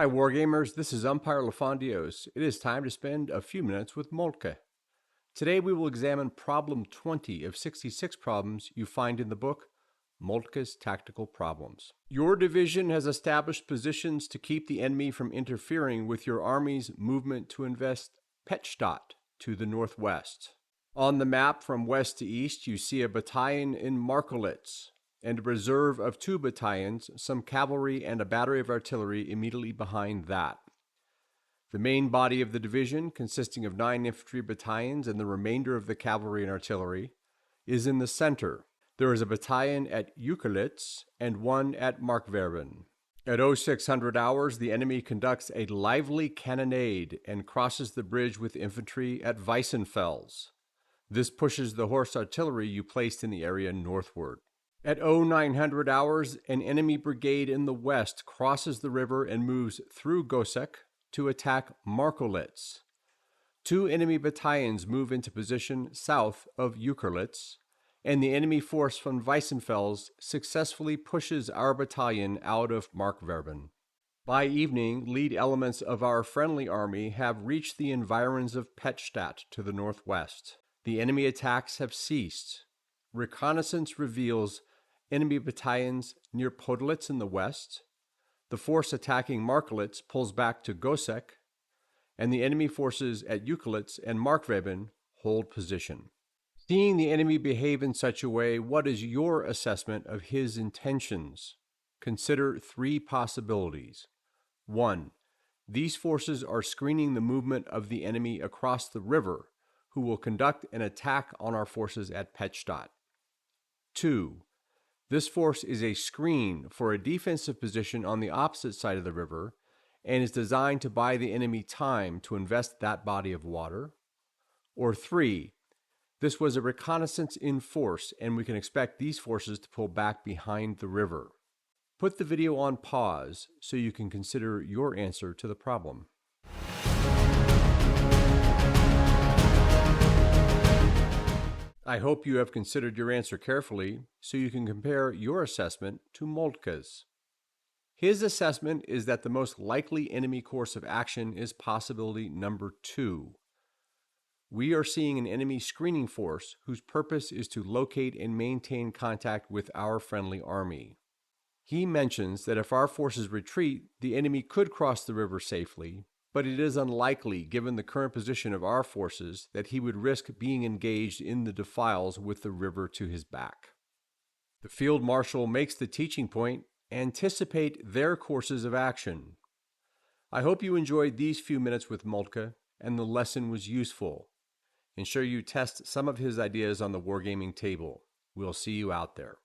Hi Wargamers, this is Umpire LaFondios. It is time to spend a few minutes with Moltke. Today we will examine problem 20 of 66 problems you find in the book, Moltke's Tactical Problems. Your division has established positions to keep the enemy from interfering with your army's movement to invest Pettstadt to the northwest. On the map from west to east you see a battalion in Markolitz, and a reserve of 2 battalions, some cavalry, and a battery of artillery immediately behind that. The main body of the division, consisting of 9 infantry battalions and the remainder of the cavalry and artillery, is in the center. There is a battalion at Uekelitz and one at Markwerben. At 0600 hours, the enemy conducts a lively cannonade and crosses the bridge with infantry at Weissenfels. This pushes the horse artillery you placed in the area northward. At 0900 hours, an enemy brigade in the west crosses the river and moves through Gossec to attack Markolitz. 2 enemy battalions move into position south of Uekelitz, and the enemy force from Weissenfels successfully pushes our battalion out of Markwerben. By evening, lead elements of our friendly army have reached the environs of Pettstadt to the northwest. The enemy attacks have ceased. Reconnaissance reveals enemy battalions near Podlitz in the west. The force attacking Markolitz pulls back to Gossec, and the enemy forces at Uekelitz and Markwerben hold position. Seeing the enemy behave in such a way, what is your assessment of his intentions? Consider 3 possibilities. 1. These forces are screening the movement of the enemy across the river, who will conduct an attack on our forces at Pettstadt. 2. This force is a screen for a defensive position on the opposite side of the river and is designed to buy the enemy time to invest that body of water. Or 3. This was a reconnaissance in force and we can expect these forces to pull back behind the river. Put the video on pause so you can consider your answer to the problem. I hope you have considered your answer carefully so you can compare your assessment to Moltke's. His assessment is that the most likely enemy course of action is possibility number 2. We are seeing an enemy screening force whose purpose is to locate and maintain contact with our friendly army. He mentions that if our forces retreat, the enemy could cross the river safely, but it is unlikely, given the current position of our forces, that he would risk being engaged in the defiles with the river to his back. The Field Marshal makes the teaching point, anticipate their courses of action. I hope you enjoyed these few minutes with Moltke and the lesson was useful. Ensure you test some of his ideas on the wargaming table. We'll see you out there.